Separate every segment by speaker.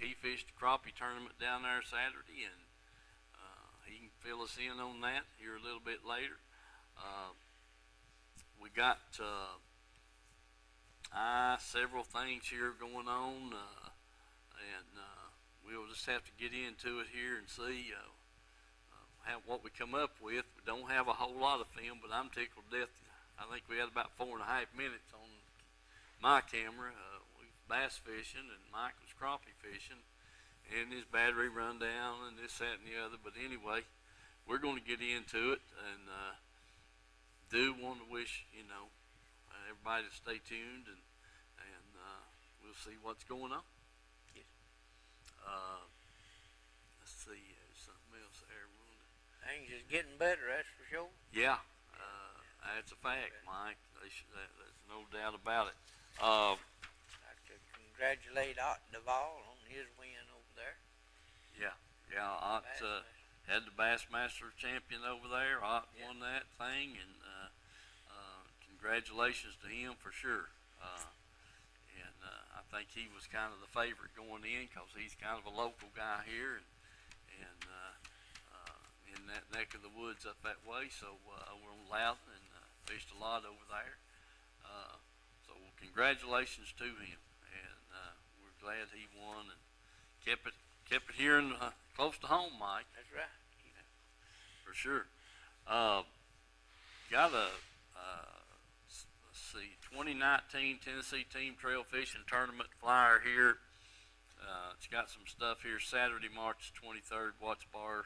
Speaker 1: he fished the crappie tournament down there Saturday, and he can fill us in on that here a little bit later. We got several things here going on, and we'll just have to get into it here and see what we come up with. We don't have a whole lot of film, but I'm tickled to death. I think we had about 4.5 minutes on my camera. We was bass fishing, and Mike was crappie fishing, and his battery run down, and this, that, and the other. But anyway, we're going to get into it, and do want to wish everybody to stay tuned, and we'll see what's going on.
Speaker 2: Yes.
Speaker 1: Let's see, there's something else there.
Speaker 2: Things is getting better, that's for sure.
Speaker 1: Yeah, that's a fact, Mike. There's no doubt about it.
Speaker 2: I'd like to congratulate Ott Duvall on his win over there.
Speaker 1: Yeah, Ott had the Bassmaster champion over there. Ott won that thing, and congratulations to him for sure. And I think he was kind of the favorite going in because he's kind of a local guy here, and in that neck of the woods up that way. So over on Loudon, and fished a lot over there. So congratulations to him, and we're glad he won and kept it here in close to home, Mike.
Speaker 2: That's right.
Speaker 1: Yeah, for sure. Got a let's see, 2019 Tennessee Team Trail Fishing Tournament flyer here. It's got some stuff here. Saturday, March 23rd, Watts Bar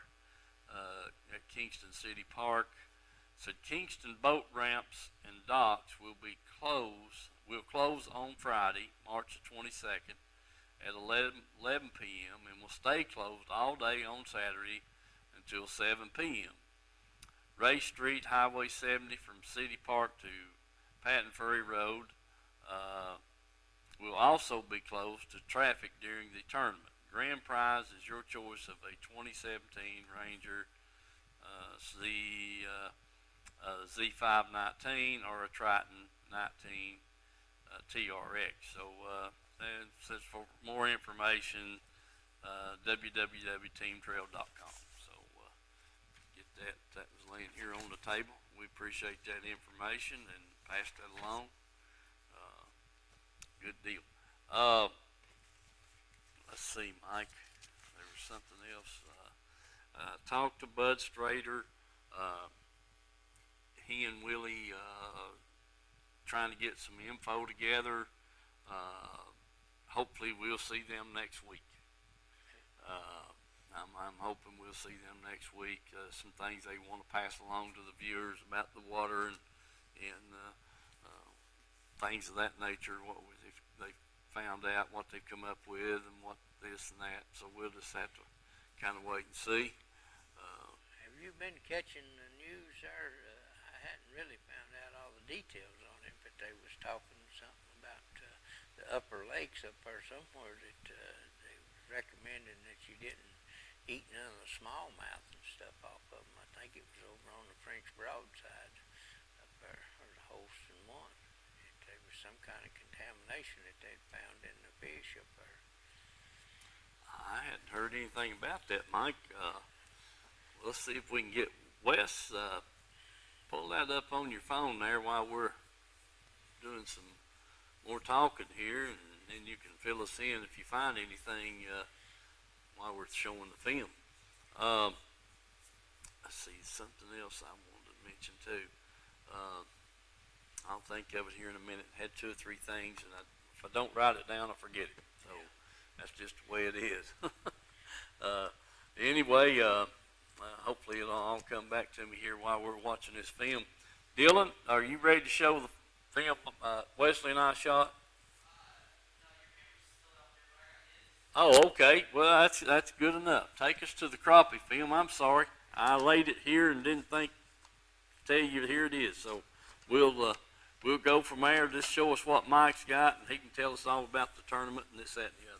Speaker 1: at Kingston City Park. Said Kingston boat ramps and docks will close on Friday, March the 22nd at 11 p.m. and will stay closed all day on Saturday until 7 p.m. Ray Street, Highway 70 from City Park to Patton Ferry Road will also be closed to traffic during the tournament. Grand prize is your choice of a 2017 Ranger Z519 or a Triton 19 TRX. So and says for more information, www.teamtrail.com. So get that. That was laying here on the table. We appreciate that information and pass that along. Good deal. Let's see, Mike. There was something else. Talked to Bud Strader. He and Willie trying to get some info together. Hopefully we'll see them next week. I'm hoping we'll see them next week. Some things they want to pass along to the viewers about the water and things of that nature. What they found out, what they've come up with, and what this and that. So we'll just have to kind of wait and see.
Speaker 2: Have you been catching the news there? I hadn't really found out all the details on it, but they was talking something about the upper lakes up there somewhere that they was recommending that you didn't eat none of the smallmouth and stuff off of them. I think it was over on the French Broadside up there, or the Holston one. There was some kind of contamination that they'd found in the fish up there.
Speaker 1: I hadn't heard anything about that, Mike. Let's see if we can get Wes, pull that up on your phone there while we're doing some more talking here, and then you can fill us in if you find anything while we're showing the film. Let's see, something else I wanted to mention too. I'll think of it here in a minute. Had 2 or 3 things, and if I don't write it down, I'll forget it. So that's just the way it is. Anyway, hopefully it'll all come back to me here while we're watching this film. Dylan, are you ready to show the film Wesley and I shot? Oh, okay. Well, that's good enough. Take us to the crappie film. I'm sorry, I laid it here and didn't tell you here it is. So we'll go from there. Just show us what Mike's got, and he can tell us all about the tournament and this, that, and the other.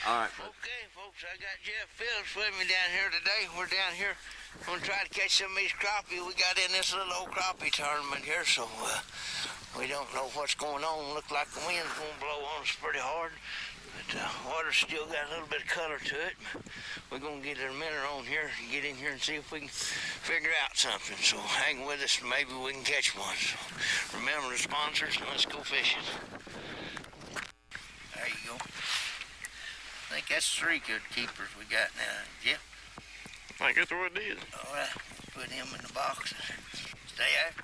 Speaker 1: All right, bud.
Speaker 2: Okay, folks, I got Jeff Phillips with me down here today. We're down here going to try to catch some of these crappie. We got in this little old crappie tournament here, so we don't know what's going on. Look like the wind's going to blow on us pretty hard. But water's still got a little bit of color to it. We're going to get a minnow on here and get in here and see if we can figure out something. So hang with us and maybe we can catch one. So remember the sponsors and let's go fishing. There you go. I think that's 3 good keepers we got now, Jeff.
Speaker 3: I guess what it is.
Speaker 2: All right, put him in the box. Stay out.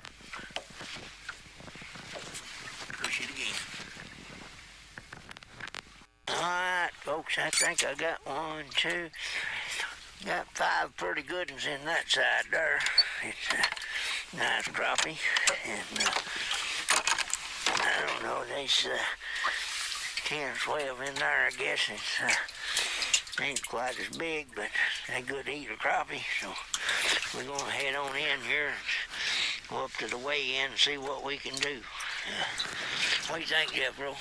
Speaker 2: Push it again. All right, folks, I think I got 1, 2, got 5 pretty good ones in that side there. It's a nice crappie, and I don't know, there's 10 or 12 in there, I guess. It's ain't quite as big, but they good to eat a crappie, so we're gonna head on in here and go up to the weigh-in and see what we can do. What do you think, Jeff, bro?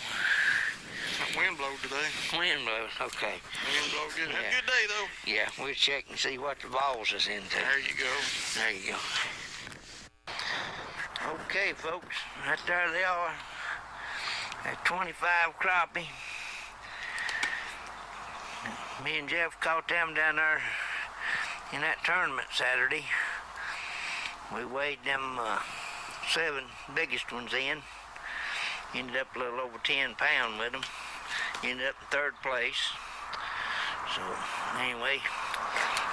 Speaker 3: Wind blowed today.
Speaker 2: Wind blows, okay.
Speaker 3: Wind blowed good. Have
Speaker 2: Yeah.
Speaker 3: a good day, though.
Speaker 2: Yeah, we'll check and see what the balls is into.
Speaker 3: There you go.
Speaker 2: There you go. Okay, folks, right there they are. That 25 crappie. Me and Jeff caught them down there in that tournament Saturday. We weighed them 7 biggest ones in. Ended up a little over 10 pounds with them. Ended up in 3rd place. So anyway,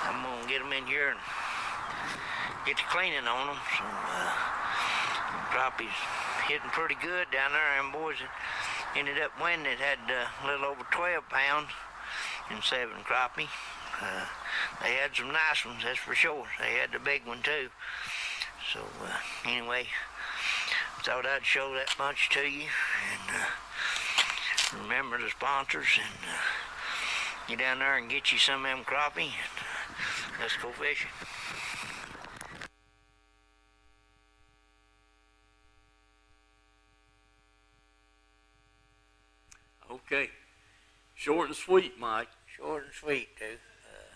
Speaker 2: I'm gonna get them in here and get the cleaning on them. So crappie's hitting pretty good down there. And boys that ended up winning it had a little over 12 pounds in 7 crappie. They had some nice ones, that's for sure. They had the big one too. So anyway, thought I'd show that bunch to you and remember the sponsors and get down there and get you some of them crappie and let's go fishing.
Speaker 1: Okay. Short and sweet, Mike.
Speaker 2: Short and sweet too.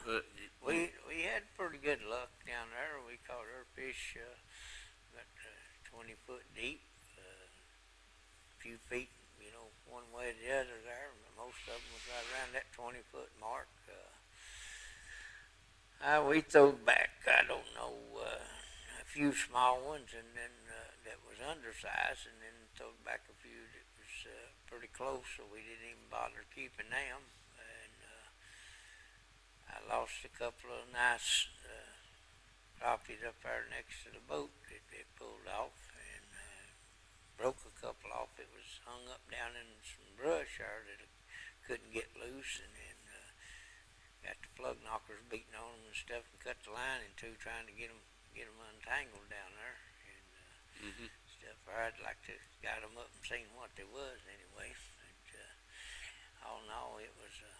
Speaker 1: But
Speaker 2: We had pretty good luck down there. We caught our fish about 20 foot deep, a few feet, one way or the other there. Most of them was right around that 20-foot mark. We throwed back, I don't know, a few small ones, and then that was undersized, and then throwed back a few that was pretty close, so we didn't even bother keeping them. And I lost a couple of nice crappies up there next to the boat that they pulled off, and broke a couple off. It was hung up down in some brush there that I couldn't get loose, and then got the plug knockers beating on them and stuff, and cut the line in two trying to get them untangled down there and stuff. I'd like to got them up and seen what they was anyway. But all in all, it was a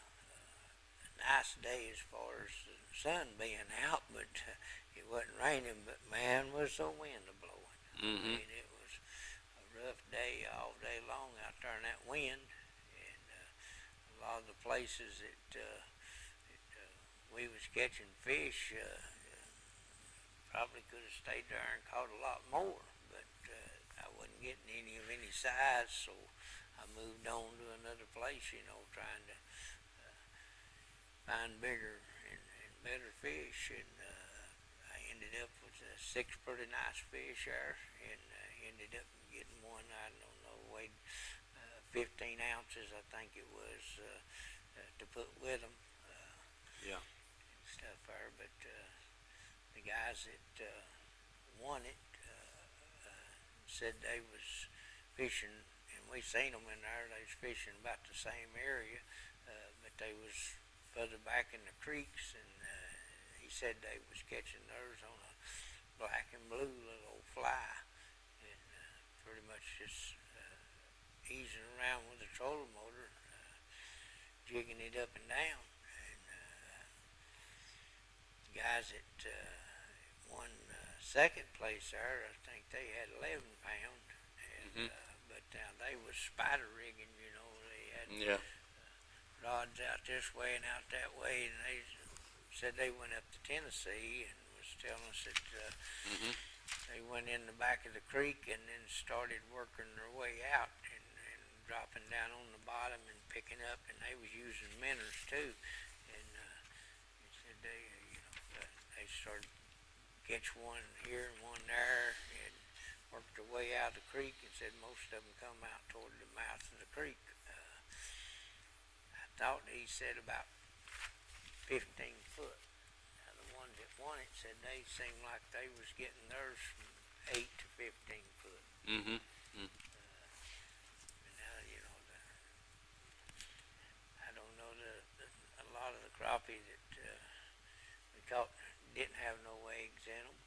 Speaker 2: nice day as far as the sun being out, but it wasn't raining. But man, was the wind blowing. I mean, it was a rough day all day long out there in that wind, and a lot of the places that we was catching fish probably could have stayed there and caught a lot more, but I wasn't getting any of any size, so I moved on to another place, trying to find bigger and better fish, and I ended up with 6 pretty nice fish there, and ended up getting one, I don't know, weighed 15 ounces, I think it was, to put with them.
Speaker 1: Yeah.
Speaker 2: And stuff there, but the guys that won it said they was fishing, and we seen them in there. They was fishing about the same area, but they was further back in the creeks, and he said they was catching theirs on a black and blue little fly, and pretty much just easing around with the trolling motor, jigging it up and down. And the guys that won second place there, I think they had 11 pound, and but they was spider rigging, they had rods out this way and out that way, and they said they went up to Tennessee and was telling us that they went in the back of the creek and then started working their way out and dropping down on the bottom and picking up, and they was using minnows too. And he said they started catch one here and one there, and worked their way out of the creek. And said most of them come out toward the mouth of the creek. I thought he said about 15 foot. Now the ones that won it said they seemed like they was getting theirs from 8 to 15 foot.
Speaker 1: Mm-hmm.
Speaker 2: But now I don't know a lot of the crappie that we caught didn't have no eggs in them.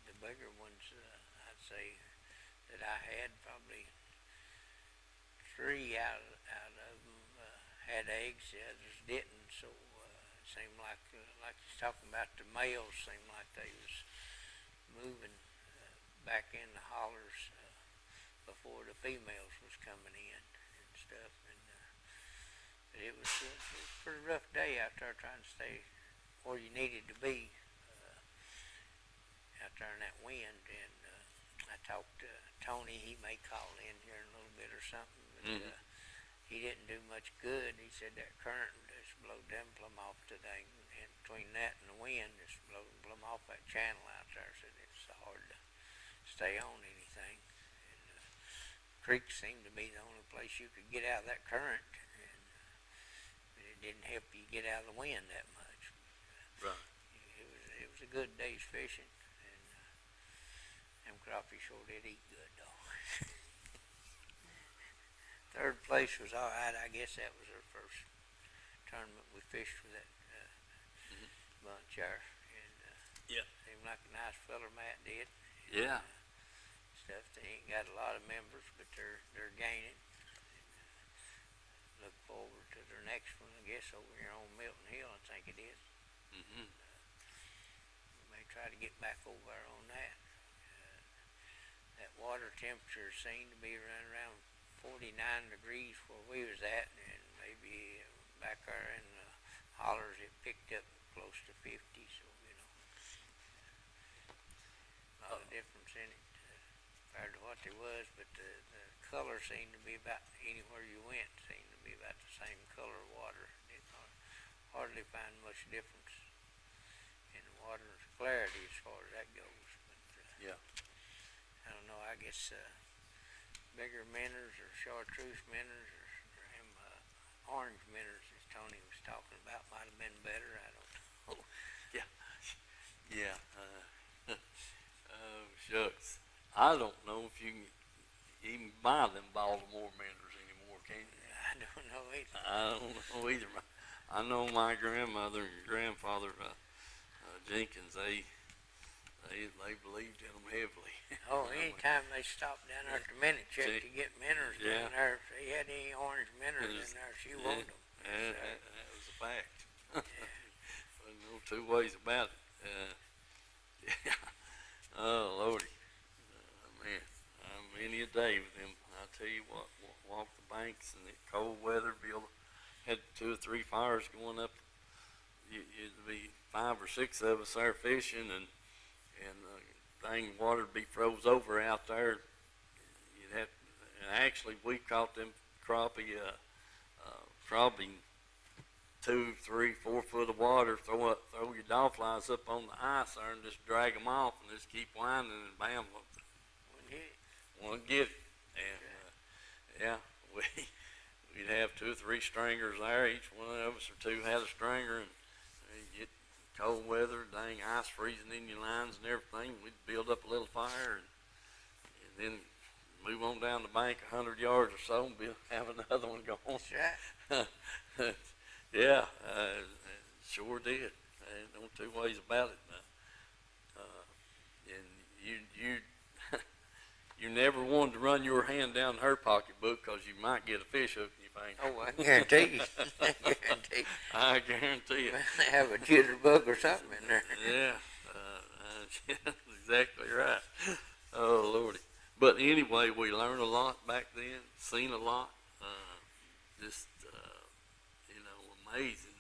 Speaker 2: The bigger ones, I'd say that I had, probably 3 out of them had eggs. The others didn't. So it seemed like he's talking about the males. Seemed like they was moving back in the hollers before the females was coming in and stuff. And but it was a pretty rough day out there trying to stay where you needed to be out there in that wind. And I talked to Tony. He may call in here in a little bit or something, but he didn't do much good. He said that current just blowed them plumb off today, and between that and the wind, just blowed them plumb off that channel out there. So it's hard to stay on anything. And creek seemed to be the only place you could get out of that current, and it didn't help you get out of the wind that much.
Speaker 1: Right.
Speaker 2: It was a good day's fishing, and them crappie sure did eat good though. Third place was all right. I guess that was our first tournament we fished with that bunch there, and seemed like a nice feller Matt did.
Speaker 1: Yeah.
Speaker 2: Stuff. They ain't got a lot of members, but they're gaining. Look forward to their next one, I guess, over here on Milton Hill, I think it is.
Speaker 1: Mm-hmm.
Speaker 2: We may try to get back over there on that. That water temperature seemed to be running around 49 degrees where we was at, and maybe back there in the hollers it picked up close to 50, so a lot of difference in it compared to what there was, but the color seemed to be about anywhere you went, seemed to be about the same color of water. Didn't hardly find much difference in the water's clarity as far as that goes. But I don't know, I guess bigger minnows or chartreuse minnows or orange minnows as Tony was talking about might have been better. I don't know.
Speaker 1: Yeah. Oh, shucks. I don't know if you can even buy them Baltimore minnows anymore, can you?
Speaker 2: I don't know either.
Speaker 1: I don't know either. I know my grandmother and grandfather, Jenkins, they believed in them heavily.
Speaker 2: Oh, anytime they stopped down there at the minute check to get minnows down there, if they had any orange minnows in there, she wanted them.
Speaker 1: That was a fact. There's no two ways about it. Oh, Lordy. Man, many a day with them. I tell you what, walk the banks in the cold weather, had 2 or 3 fires going up. You'd be 5 or 6 of us there fishing, and dang, water'd be froze over out there. You'd have, and actually we caught them crappie, probably 2, 3, 4 foot of water. Throw your dog flies up on the ice there and just drag them off, and just keep winding, and bam, one get it. And we'd have 2 or 3 stringers there. Each one of us or 2 had a stringer, and you get cold weather, dang, ice freezing in your lines and everything. We'd build up a little fire, and then move on down the bank 100 yards or so and have another one going.
Speaker 2: That's right.
Speaker 1: Yeah, sure did. No 2 ways about it. And you never wanted to run your hand down her pocketbook because you might get a fish hook in your finger.
Speaker 2: Oh, I guarantee you.
Speaker 1: I guarantee it.
Speaker 2: They have a jitterbug or something in there.
Speaker 1: Yeah, that's exactly right. Oh, Lordy. But anyway, we learned a lot back then, seen a lot. Just, amazing.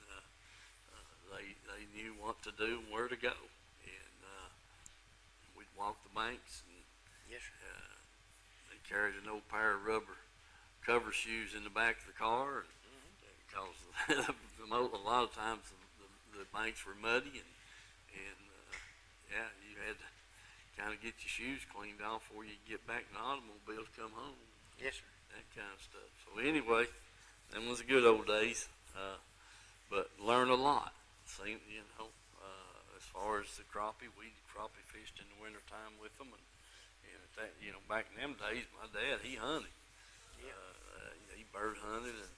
Speaker 1: They knew what to do and where to go. And we'd walk the banks, and
Speaker 2: Yes, sir.
Speaker 1: they carried an old pair of rubber cover shoes in the back of the car, because a lot of times the banks were muddy, and yeah, you had to kind of get your shoes cleaned off before you get back in the automobile to come home.
Speaker 2: Yes, sir.
Speaker 1: That kind of stuff. So anyway, them was the good old days, but learned a lot. Seen, as far as the crappie, we crappie fished in the wintertime with them, and that, back in them days, my dad, he hunted.
Speaker 2: Yeah.
Speaker 1: He bird hunted, and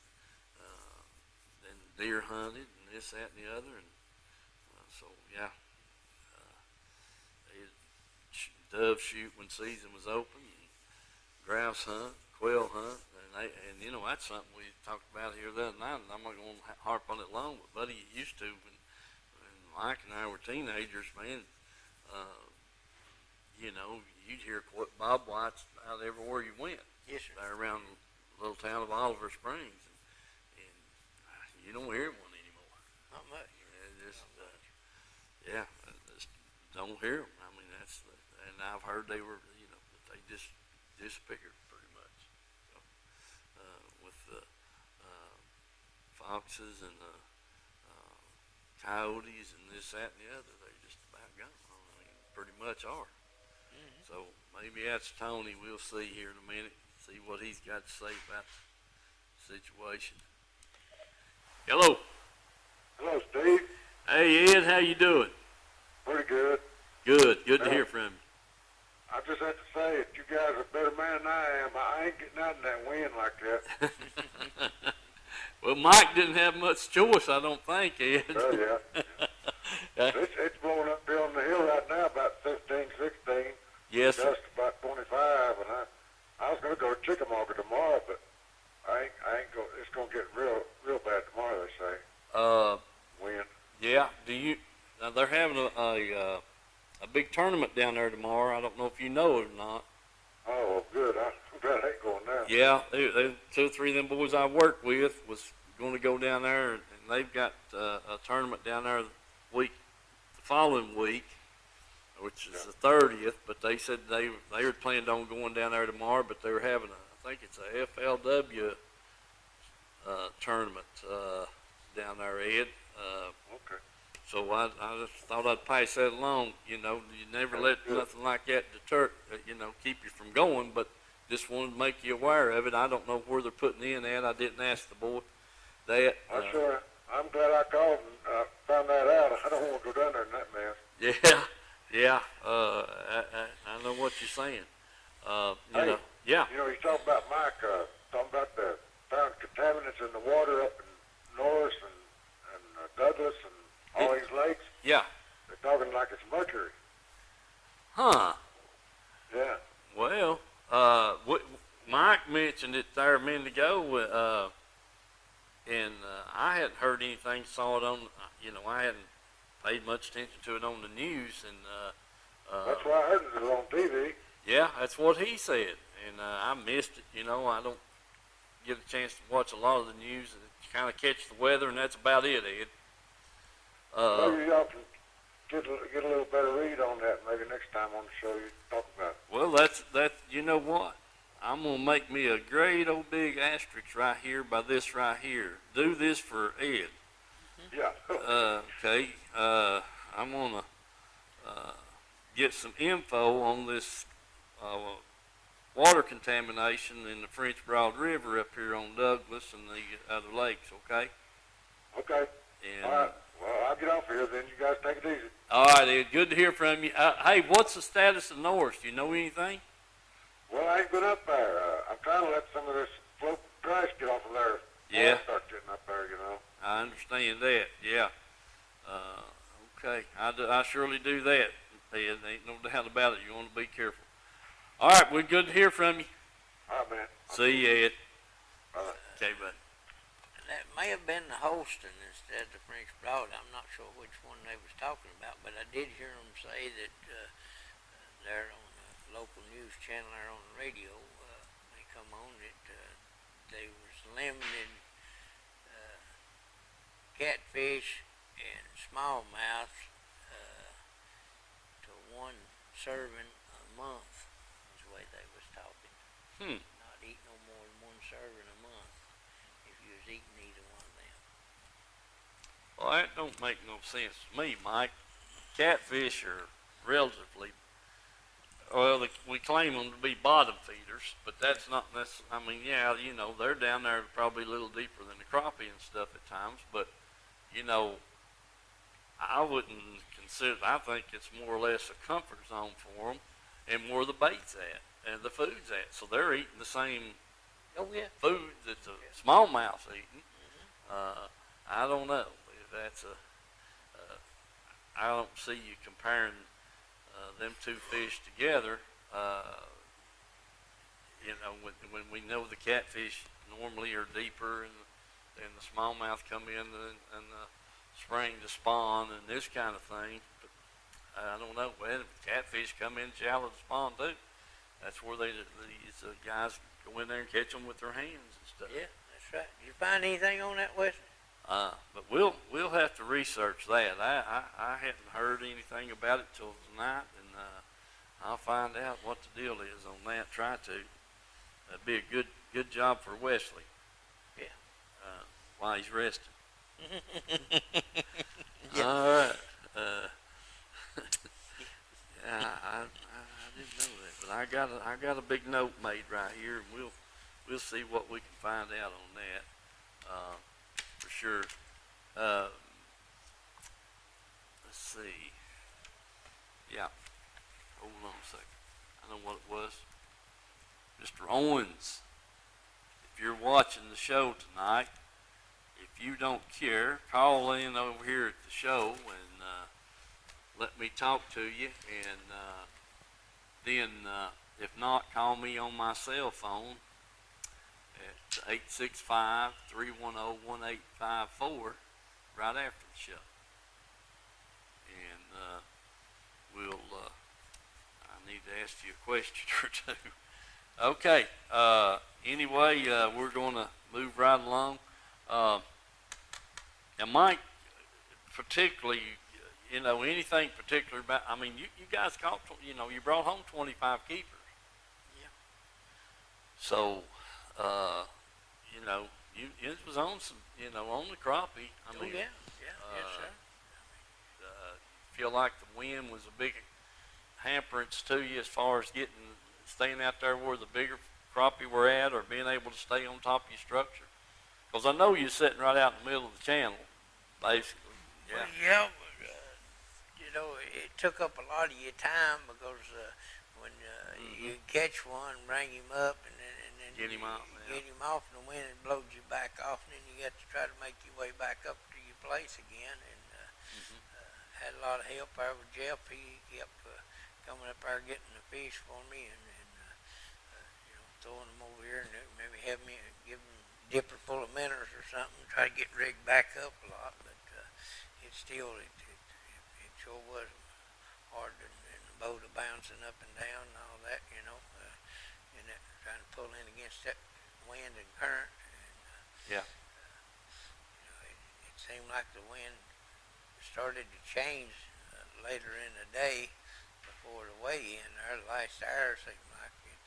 Speaker 1: then deer hunted, and this, that, and the other, and so yeah, they dove shoot when season was open, and grouse hunt, quail hunt, and that's something we talked about here the other night, and I'm not going to harp on it long, but buddy, it used to when Mike and I were teenagers, man. You'd hear Bob Whites out everywhere you went.
Speaker 2: Yes, sir.
Speaker 1: There around the little town of Oliver Springs, and you don't hear one anymore.
Speaker 2: Not much.
Speaker 1: Just don't hear them. I mean, and I've heard they were, that they just disappeared pretty much. With the foxes and the coyotes and this, that, and the other, they just about gone. I mean, pretty much are.
Speaker 2: Mm-hmm.
Speaker 1: So maybe that's Tony. We'll see here in a minute. See what he's got to say about the situation. Hello.
Speaker 4: Hello, Steve.
Speaker 1: Hey, Ed. How you doing?
Speaker 4: Pretty good.
Speaker 1: Good. Good to hear from you.
Speaker 4: I just have to say, if you guys are a better man than I am, I ain't getting out in that wind like that.
Speaker 1: Well, Mike didn't have much choice, I don't think, Ed.
Speaker 4: Oh, yeah. It's blowing uphill on the hill right now, about 15, 16.
Speaker 1: Yes, sir.
Speaker 4: Dust about 25, and I was going to go to Chickamauga tomorrow, but I ain't go. It's going to get real bad tomorrow, they say. Wind.
Speaker 1: Yeah. They're having a big tournament down there tomorrow. I don't know if you know it or not.
Speaker 4: Oh, well, good. I'm glad I ain't going down.
Speaker 1: Yeah, they 2 or 3 of them boys I worked with was going to go down there, and they've got a tournament down there the following week, which is the 30th. But they said they were planning on going down there tomorrow, but they were having I think it's a FLW tournament down there, Ed.
Speaker 4: Okay.
Speaker 1: So I just thought I'd pass that along. You never let nothing like that deter, keep you from going, but just wanted to make you aware of it. I don't know where they're putting in at. I didn't ask the boy that.
Speaker 4: I'm glad I called and found that out. I don't want to go down there in that mess.
Speaker 1: Yeah. I know what you're saying.
Speaker 4: Hey,
Speaker 1: yeah.
Speaker 4: You talk about Mike, talking about the found contaminants in the water up in Norris and Douglas and all these lakes.
Speaker 1: Yeah.
Speaker 4: They're talking like it's mercury.
Speaker 1: Huh.
Speaker 4: Yeah.
Speaker 1: Well, Mike mentioned it there a minute ago, and I hadn't heard anything, saw it on, I hadn't paid much attention to it on the news, and
Speaker 4: That's why I heard it was on TV.
Speaker 1: yeah, that's what he said, and I missed it. I don't get a chance to watch a lot of the news and kind of catch the weather, and that's about it, Ed.
Speaker 4: Maybe y'all can get a little better read on that maybe next time on the show you talk about it.
Speaker 1: Well, that's you know what? I'm gonna make me a great old big asterisk right here by this right here. Do this for Ed.
Speaker 4: Yeah.
Speaker 1: Okay. I'm gonna get some info on this water contamination in the French Broad River up here on Douglas and the other lakes. Okay.
Speaker 4: Okay.
Speaker 1: And
Speaker 4: All right. Well, I'll get off here then. You guys take it easy.
Speaker 1: all right, Ed. Good to hear from you. Hey, what's the status of Norris? Do you know anything?
Speaker 4: Well, I ain't been up there. I'm trying to let some of this floating trash get off of there.
Speaker 1: Yeah.
Speaker 4: I'll start getting up there,
Speaker 1: I understand that. Yeah. Okay. I surely do that, Ed. Ain't no doubt about it. You want to be careful. All right. Well, good to hear from you.
Speaker 4: All right, man.
Speaker 1: See you, Ed.
Speaker 4: All right.
Speaker 1: Okay, bud.
Speaker 2: That may have been the Holston instead of the French Broad. I'm not sure which one they was talking about, but I did hear them say that they're on the local news channel there on the radio. They come on that they was limiting catfish and smallmouth to 1 serving a month. Is the way they was talking. Not eat no more than 1 serving a month if you was eating either one of them.
Speaker 1: Well, that don't make no sense to me, Mike. Catfish are relatively, well, we claim them to be bottom feeders, but that's not necessarily, I mean, yeah, you know, they're down there probably a little deeper than the crappie and stuff at times, but, you know, I wouldn't consider, I think it's more or less a comfort zone for them and where the bait's at and the food's at. So they're eating the same
Speaker 2: Oh, yeah.
Speaker 1: food that the smallmouth's eating. I don't know if that's I don't see you comparing them two fish together. You know, when we know the catfish normally are deeper and the smallmouth come in and the spring to spawn and this kind of thing. But I don't know. Well, catfish come in shallow to spawn too. That's where these guys go in there and catch them with their hands and stuff.
Speaker 2: Yeah, that's right. Did you find anything on that, Wesley?
Speaker 1: But we'll have to research that. I hadn't heard anything about it till tonight, and I'll find out what the deal is on that. Try to. That'd be a good job for Wesley.
Speaker 2: Yeah.
Speaker 1: While he's resting.
Speaker 2: Yeah.
Speaker 1: All right. Yeah, I didn't know that, but I got a big note made right here, and we'll see what we can find out on that. For sure. Let's see. Yeah. Hold on a second. I know what it was. Mr. Owens, if you're watching the show tonight, if you don't care, call in over here at the show and let me talk to you. And then, if not, call me on my cell phone at 865-310-1854 right after the show. And I need to ask you a question or two. Okay, anyway, we're going to move right along. Now, Mike, particularly, you know, anything particular about, I mean, you guys caught, you know, you brought home 25 keepers.
Speaker 2: Yeah.
Speaker 1: So, you know, it was on some, you know, on the crappie. I mean,
Speaker 2: yeah. Yes, sir.
Speaker 1: Feel like the wind was a big hamperance to you as far as staying out there where the bigger crappie were at, or being able to stay on top of your structure? Because I know you're sitting right out in the middle of the channel, basically. Yeah.
Speaker 2: Well, yeah, but, you know, it took up a lot of your time because when you catch one, bring him up, and then
Speaker 1: Get him out,
Speaker 2: get him off, and the wind blows you back off, and then you got to try to make your way back up to your place again. And had a lot of help there with Jeff. He kept coming up there getting the fish for me, and you know, throwing them over here, and maybe have me give them a dipper full of minnows or something, try to get rigged back up a lot. But it sure was hard, and the boat bouncing up and down and all that, you know, and that, trying to pull in against that wind and current. And,
Speaker 1: Yeah.
Speaker 2: you know, it seemed like the wind started to change later in the day before the weigh-in there. The last hour seemed like it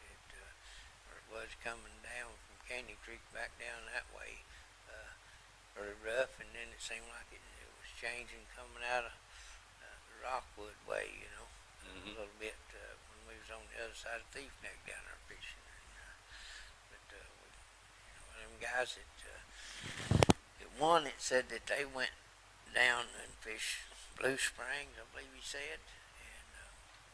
Speaker 2: was coming down from Candy Creek back down that way, very rough, and then it seemed like it was changing coming out of the Rockwood way, you know, a little bit when we was on the other side of Thief Neck down there fishing. And, but you know, them guys that won it said that they went down and fished Blue Springs, I believe he said, and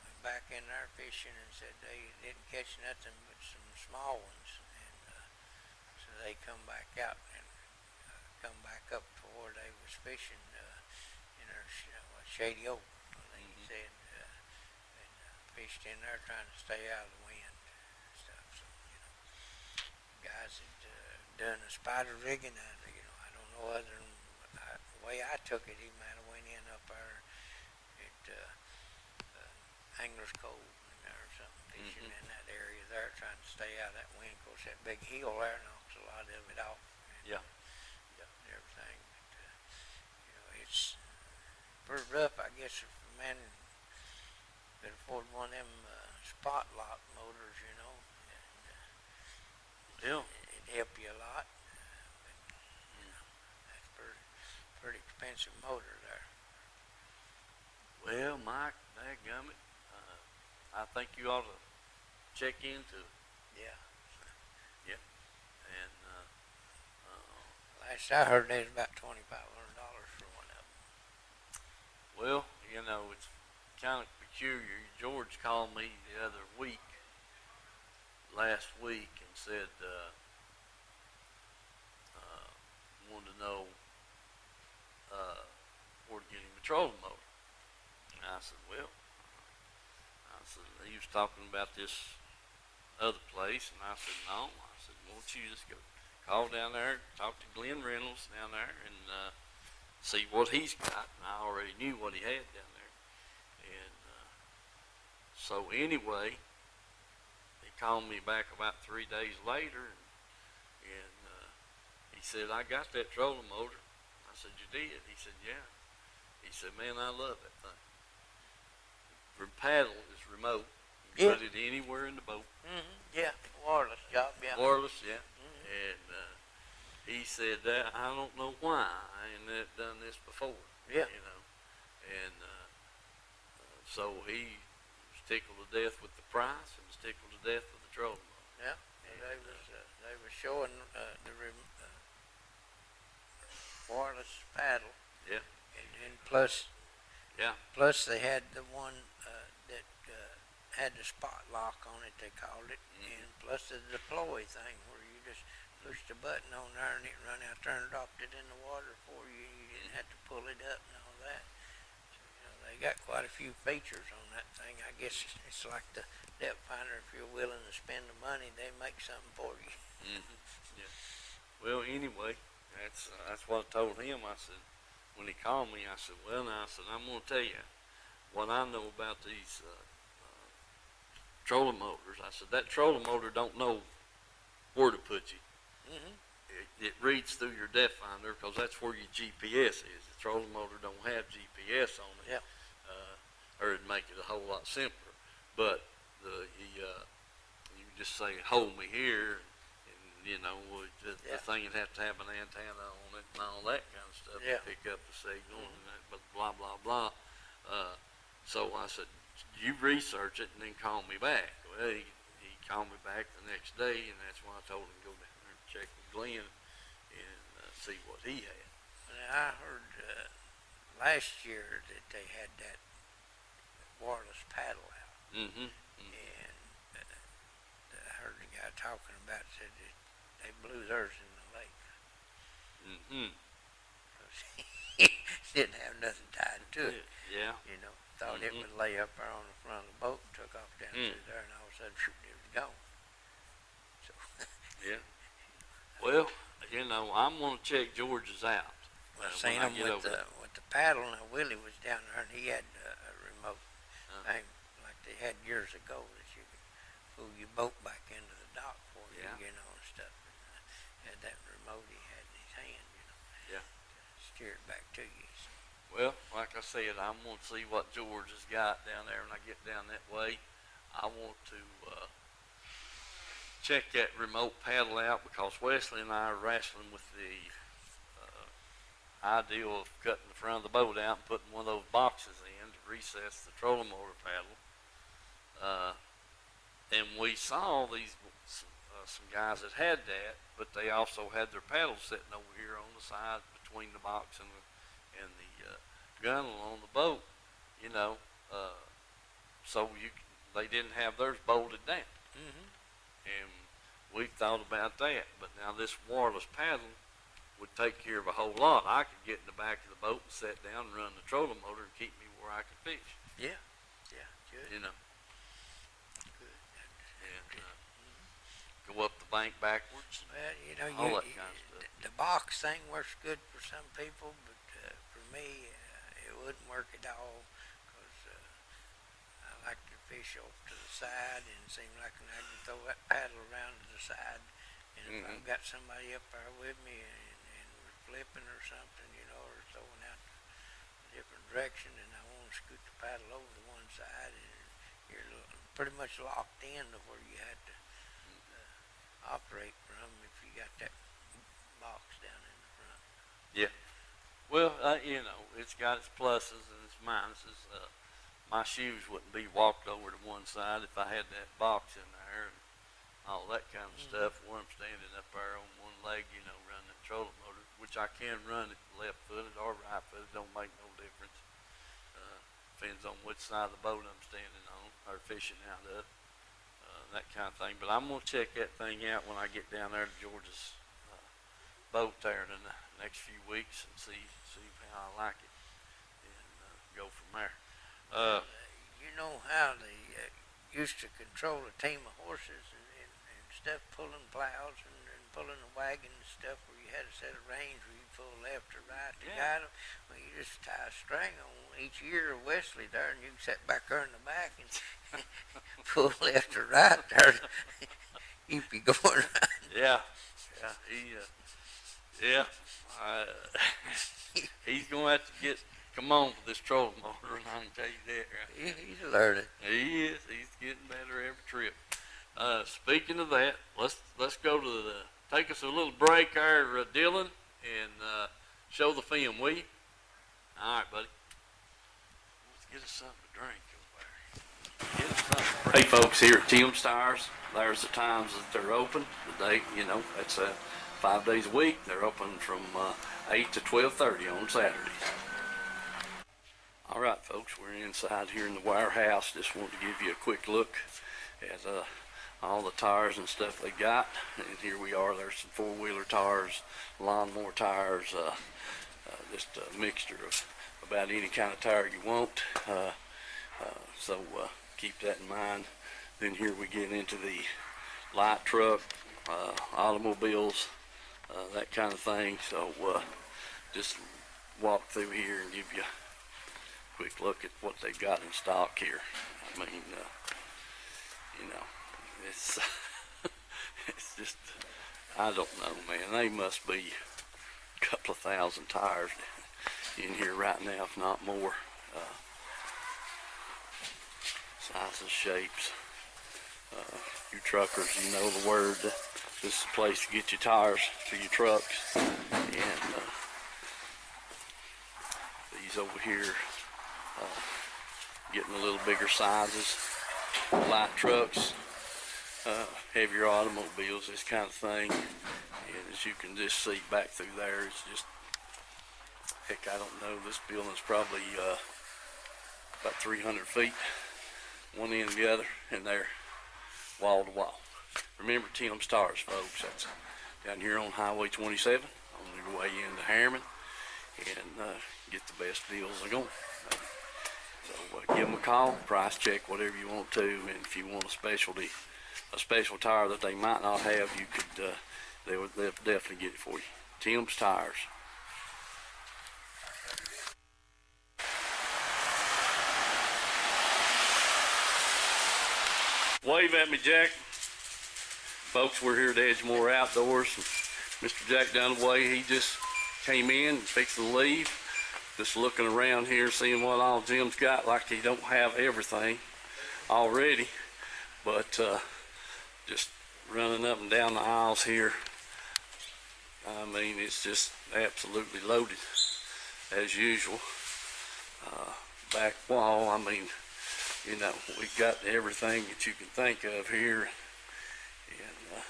Speaker 2: went back in there fishing and said they didn't catch nothing but some small ones, and so they come back out and come back up to where they was fishing in their Shady Oak, I think he said, and fished in there trying to stay out of the wind and stuff. So, you know, guys that done the spider rigging, I don't know other than the way I took it, he might have went in up there at Angler's Cove in there or something, fishing in that area there, trying to stay out of that wind. Of course, that big hill there knocks a lot of it off. And,
Speaker 1: Yeah.
Speaker 2: and everything. But, you know, it's pretty rough, I guess, if a man could afford one of them spot lock motors, you know. And,
Speaker 1: Yeah.
Speaker 2: it help you a lot. But, you know, that's pretty expensive motor there.
Speaker 1: Well, Mike, dadgummit, I think you ought to check into it.
Speaker 2: Yeah.
Speaker 1: And,
Speaker 2: Last I heard, they was about $2,500 for one of them.
Speaker 1: well, you know, it's kind of peculiar. George called me the other week, last week, and said, wanted to know, where to get him a trolling motor. And I said, well, he was talking about this other place, and I said, no. I said, won't you just go call down there, talk to Glenn Reynolds down there, and see what he's got. And I already knew what he had down there. And so anyway, he called me back about 3 days later, and he said, I got that trolling motor. I said, you did? He said, yeah. He said, man, I love that thing. The paddle is remote. You can put it anywhere in the boat.
Speaker 2: Mm-hmm. Yeah, wireless job, yeah.
Speaker 1: Wireless, yeah.
Speaker 2: Mm-hmm.
Speaker 1: And he said that I don't know why I ain't done this before.
Speaker 2: Yeah.
Speaker 1: You know, and so he was tickled to death with the price and was tickled to death with the trolling motor.
Speaker 2: Yeah. And they was showing wireless paddle.
Speaker 1: Yeah.
Speaker 2: And plus.
Speaker 1: Yeah.
Speaker 2: Plus they had the one that had the spot lock on it. They called it.
Speaker 1: Mm-hmm.
Speaker 2: And plus the deploy thing where you just push the button on there and it run out there and dropped it in the water for you. You didn't have to pull it up and all that. So, you know, they got quite a few features on that thing. I guess it's like the depth finder. If you're willing to spend the money, they make something for you.
Speaker 1: Mm-hmm. Yeah. Well, anyway, that's what I told him. I said, when he called me, I said, well, now, I said, I'm going to tell you what I know about these trolling motors. I said, that trolling motor don't know where to put you.
Speaker 2: Mm-hmm.
Speaker 1: It reads through your depth finder because that's where your GPS is. The trolling motor don't have GPS on it.
Speaker 2: Yeah.
Speaker 1: Or it'd make it a whole lot simpler. But you just say, hold me here, and you know, the thing would have to have an antenna on it and all that kind of stuff to pick up the signal and that, but blah, blah, blah. So I said, you research it and then call me back. Well, he called me back the next day, and that's when I told him to go down there and check with Glenn and see what he had.
Speaker 2: And I heard last year that they had that wireless paddle out.
Speaker 1: Mm-hmm.
Speaker 2: And I heard the guy talking about it, said that they blew theirs in the lake.
Speaker 1: Mm-hmm.
Speaker 2: Didn't have nothing tied to it.
Speaker 1: Yeah.
Speaker 2: You know, thought it would lay up there on the front of the boat and took off down through there, and all of a sudden, shoot, it was gone. So.
Speaker 1: Yeah. Well, you know, I'm gonna check George's out.
Speaker 2: I
Speaker 1: when
Speaker 2: seen
Speaker 1: I
Speaker 2: him
Speaker 1: get
Speaker 2: with
Speaker 1: over
Speaker 2: the paddle. Now Willie was down there, and he had a remote thing like they had years ago that you could pull your boat back into the dock for you, you know, and stuff. And had that remote he had in his hand, you know.
Speaker 1: Yeah.
Speaker 2: To steer it back to you. So.
Speaker 1: Well, like I said, I'm going to see what George has got down there when I get down that way. I want to check that remote paddle out because Wesley and I are wrestling with the idea of cutting the front of the boat out and putting one of those boxes in to recess the trolling motor paddle. And we saw some guys that had that, but they also had their paddles sitting over here on the side between the box and the gunnel on the boat, you know, so they didn't have theirs bolted down.
Speaker 2: Mm-hmm.
Speaker 1: And we thought about that, but now this wireless paddle would take care of a whole lot. I could get in the back of the boat and sit down and run the trolling motor and keep me where I could fish.
Speaker 2: Yeah, good.
Speaker 1: You know,
Speaker 2: Good.
Speaker 1: and go up the bank backwards.
Speaker 2: Well, you know,
Speaker 1: all that kind of stuff.
Speaker 2: The box thing works good for some people, but for me, it wouldn't work at all because I like to fish off to the side, and it seems like I can throw that paddle around to the side. And if I've got somebody up there with me and we're flipping or something, you know, or throwing out a different direction, and I want to scoot the paddle over to one side, and you're pretty much locked in to where you had to operate from if you got that box down in the front.
Speaker 1: Well, it's got its pluses and its minuses. My shoes wouldn't be walked over to one side if I had that box in there and all that kind of stuff. Where I'm standing up there on one leg, running the trolling motor, which I can run it left-footed or right-footed. Don't make no difference. Depends on which side of the boat I'm standing on or fishing out of. That kind of thing. But I'm gonna check that thing out when I get down there to George's boat there in the next few weeks and see how I like it and go from there.
Speaker 2: You know how they used to control a team of horses and stuff, pulling plows and pulling a wagon and stuff, where you had a set of reins where you pull left or right to guide them. Well, you just tie a string on each ear of Wesley there, and you can sit back there in the back and pull left or right there. Keep you going right.
Speaker 1: He's gonna have to come on for this trolling motor, and I can tell you that, right?
Speaker 2: He's learning.
Speaker 1: He is. He's getting better every trip. Speaking of that, let's go to take us a little break there, Dylan, and show the film, will you? All right, buddy. Let's get us something to drink over there. Get us something to drink. Hey, folks, here at Tim's Tires, there's the times that they're open. The day, that's 5 days a week. They're open from 8 to 12:30 on Saturdays. All right, folks, we're inside here in the warehouse. Just wanted to give you a quick look at all the tires and stuff they got. And here we are. There's some four-wheeler tires, lawnmower tires, just a mixture of about any kind of tire you want. So keep that in mind. Then here we get into the light truck, automobiles, that kind of thing. So just walk through here and give you a quick look at what they've got in stock here. I mean, it's it's just, I don't know, man. They must be a couple of thousand tires in here right now, if not more. Sizes, shapes. You truckers, you know the word. This is the place to get your tires for your trucks. And these over here, getting a little bigger sizes. Light trucks, heavier automobiles, this kind of thing. And as you can just see back through there, it's just, heck, I don't know, this building's probably about 300 feet, one end and the other, and they're wall to wall. Remember Tim's Tires, folks. That's down here on Highway 27 on your way into Harriman, and get the best deals they're going. So give them a call, price check, whatever you want to, and if you want a special tire that they might not have, you could, they'll definitely get it for you. Tim's Tires. Wave at me, Jack. Folks, we're here at Edgemore Outdoors. Mr. Jack Dunaway, he just came in and fixed to leave. Just looking around here, seeing what all Jim's got, like he don't have everything already. But just running up and down the aisles here, I mean, it's just absolutely loaded as usual. Back wall, I mean, we've got everything that you can think of here. And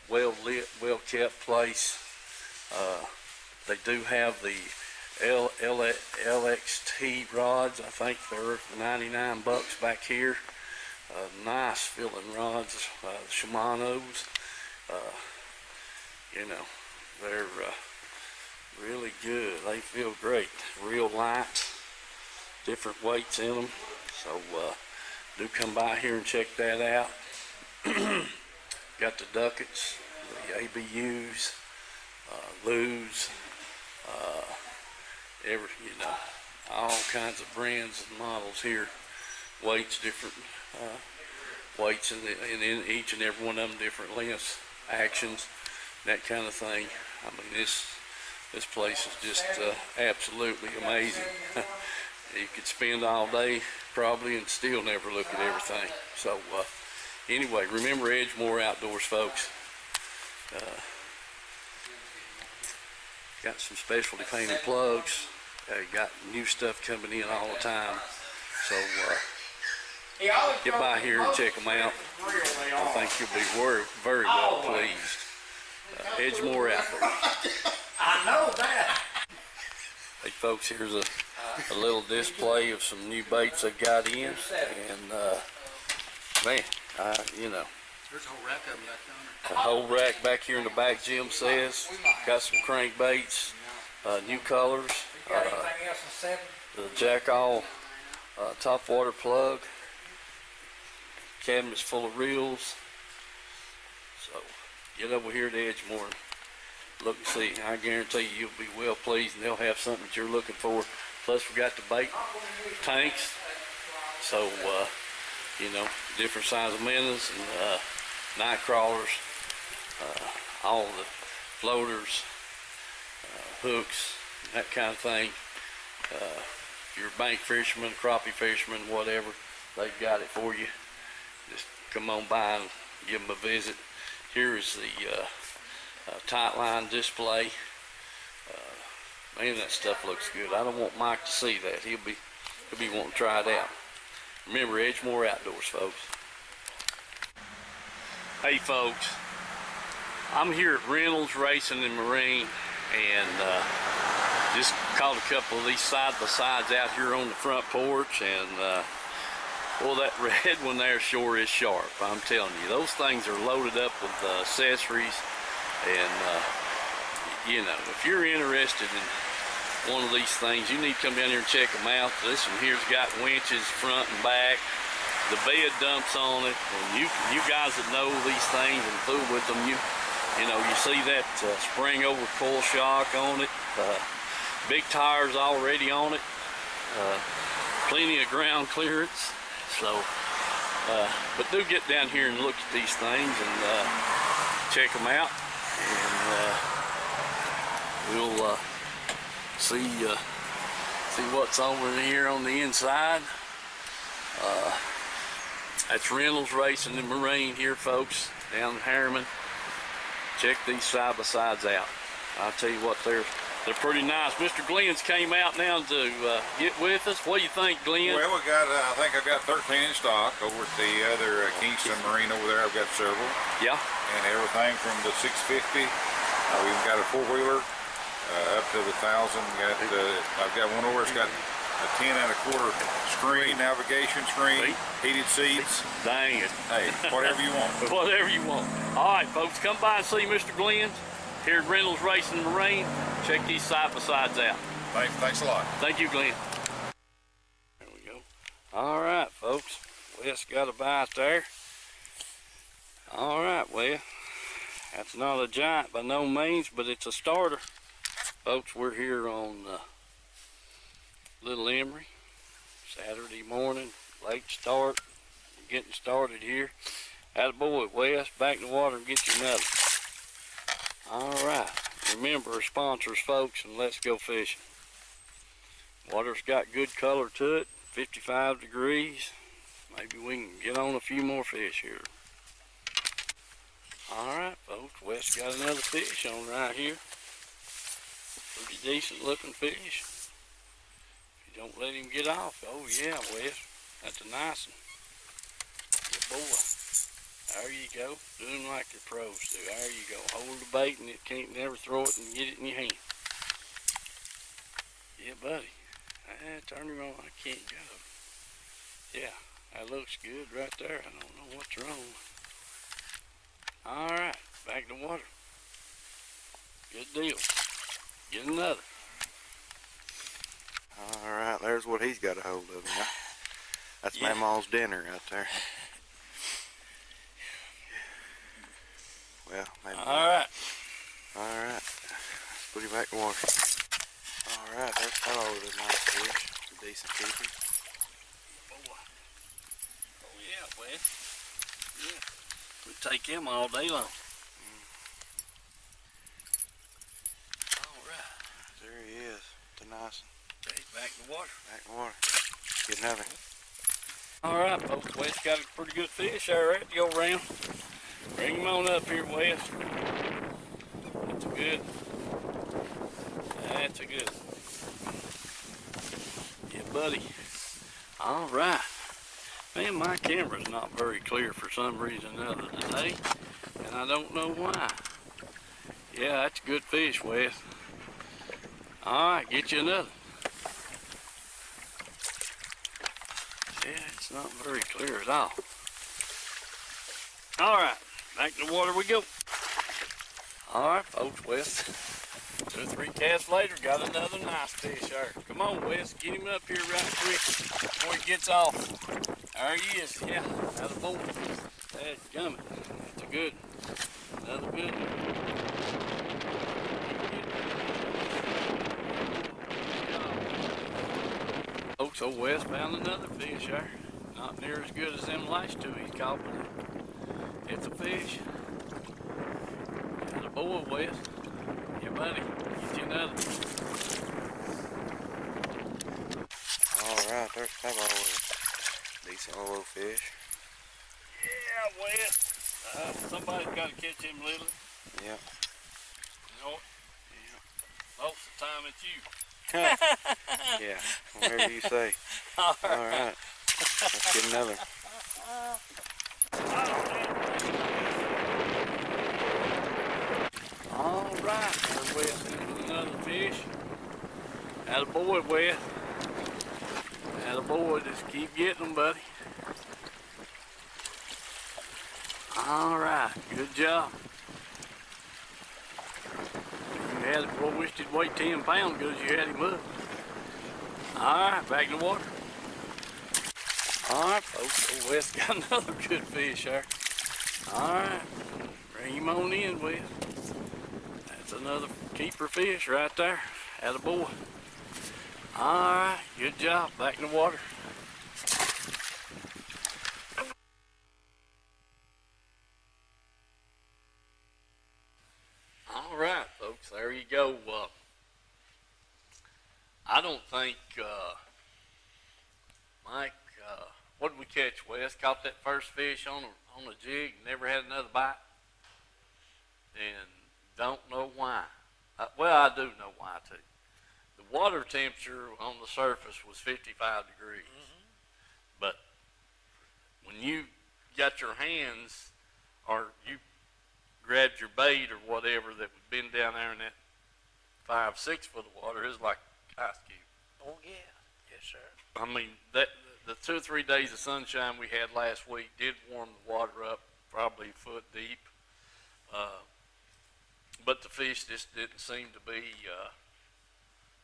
Speaker 1: well lit, well kept place. They do have the LXT rods. I think they're $99 back here. Nice filling rods, Shimano's. They're really good. They feel great. Real light, different weights in them. So do come by here and check that out. Got the Ducats, the ABUs, Lew's, all kinds of brands and models here. Weights, different weights in each and every one of them, different lengths, actions, that kind of thing. I mean, this place is just absolutely amazing. You could spend all day probably and still never look at everything. So anyway, remember Edgemore Outdoors, folks. Got some specialty painted plugs. Got new stuff coming in all the time. So get by here and check them out. I think you'll be very well pleased. Edgemore Outdoors.
Speaker 2: I know that.
Speaker 1: Hey folks, here's a little display of some new baits I've got in, and man, you know,
Speaker 5: There's a whole rack of them back there.
Speaker 1: a whole rack back here in the back. Jim says got some crankbaits, new colors,
Speaker 2: Anything else in 7?
Speaker 1: the Jackall top water plug, cabinets full of reels. So get over here to Edgemore. Look and see. I guarantee you, you'll be well pleased, and they'll have something that you're looking for. Plus, we got the bait tanks, so you know, different size of minnows and night crawlers, all the floaters, hooks, that kind of thing. If you're a bank fisherman, crappie fisherman, whatever, they've got it for you. Just come on by and give them a visit. Here is the tight line display. Man, that stuff looks good. I don't want Mike to see that. He'll be wanting to try it out. Remember, Edgemore Outdoors, folks. Hey folks, I'm here at Reynolds Racing and Marine, and just caught a couple of these side-by-sides out here on the front porch, and well, that red one there sure is sharp. I'm telling you, those things are loaded up with accessories. And you know, if you're interested in one of these things, you need to come down here and check them out. This one here's got winches front and back. The bed dumps on it, and you guys that know these things and fool with them, you know, you see that spring over coil shock on it. Big tires already on it. Plenty of ground clearance. So, but do get down here and look at these things and check them out. And we'll see what's over here on the inside. That's Reynolds Racing and Marine here, folks, down in Harriman. Check these side-by-sides out. I'll tell you what, they're pretty nice. Mr. Glenn's came out now to get with us. What do you think, Glenn?
Speaker 6: Well, we got, I think I've got 13 in stock. Over at the other Kingston Marine over there, I've got several.
Speaker 1: Yeah.
Speaker 6: And everything from the 650, we've got a four-wheeler up to the 1,000. I've got one over, it's got a 10.25 screen, navigation screen, heated seats.
Speaker 1: Dang it.
Speaker 6: Hey, whatever you want.
Speaker 1: Whatever you want. All right, folks, come by and see Mr. Glenn here at Reynolds Racing and Marine. Check these side-by-sides out.
Speaker 6: Thanks a lot.
Speaker 1: Thank you, Glenn. There we go. All right, folks. Wes got a bite there. All right, well, that's not a giant by no means, but it's a starter. Folks, we're here on Little Emery, Saturday morning, late start, getting started here. Attaboy, Wes, back in the water and get you another. All right, remember our sponsors, folks, and let's go fishing. Water's got good color to it, 55 degrees. Maybe we can get on a few more fish here. All right, folks, Wes got another fish on right here. Pretty decent looking fish. If you don't let him get off. Oh yeah, Wes, that's a nice one. Good boy. There you go. Doing like the pros do. There you go. Hold the bait and it can't never throw it and get it in your hand. Yeah, buddy. Turn him on. I can't go. Yeah, that looks good right there. I don't know what's wrong. Alright, back to water. Good deal. Get another.
Speaker 7: Alright, there's what he's got a hold of now. That's
Speaker 1: Yeah.
Speaker 7: Mama's dinner right there. Well, maybe.
Speaker 1: Alright.
Speaker 7: Alright. Let's put him back in water. Alright, there's Paul with a nice fish. Some decent keeper.
Speaker 1: Boy. Oh yeah, Wes. Yeah. We take him all day long. Alright.
Speaker 7: There he is. It's a nice one.
Speaker 1: He's back in the water.
Speaker 7: Back in water. Get another.
Speaker 1: All right, folks. Wes got a pretty good fish there, right, to go around. Bring him on up here, Wes. That's a good. That's a good. Yeah, buddy. All right. Man, my camera's not very clear for some reason or other today, and I don't know why. Yeah, that's a good fish, Wes. All right, get you another. Yeah, it's not very clear at all. All right, back to the water we go. All right, folks, Wes. 2 or 3 casts later, got another nice fish there. Come on, Wes, get him up here right quick before he gets off. There he is, yeah, another boy. That's coming. That's a good, another good one. Folks, old Wes found another fish there. Not near as good as them last 2 he's caught, but it's a fish. There's a boy, Wes. Yeah, buddy. Get you another.
Speaker 7: Alright, there's Pablo with a decent little fish.
Speaker 1: Yeah, Wes. Somebody's got to catch him little.
Speaker 7: Yep.
Speaker 1: You know what? Yeah. Most of the time it's you.
Speaker 7: Yeah, whatever you say. Alright, let's get another.
Speaker 1: All right, there's Wes with another fish. Attaboy, Wes. Attaboy, just keep getting them, buddy. All right, good job. You had it, boy, wished he'd weigh 10 pounds because you had him up. All right, back in the water. All right, folks, old Wes got another good fish there. All right, bring him on in, Wes. That's another keeper fish right there. Attaboy. All right, good job. Back in the water. All right, folks, there you go. I don't think, Mike, what did we catch, Wes? Caught that first fish on a jig, never had another bite, and don't know why. Well, I do know why, too. The water temperature on the surface was 55 degrees. But when you got your hands, or you grabbed your bait or whatever that would been down there in that 5-6 foot of water, it was like ice cube.
Speaker 2: Oh, yeah. Yes, sir.
Speaker 1: I mean, the 2 or 3 days of sunshine we had last week did warm the water up, probably a foot deep. But the fish just didn't seem to be,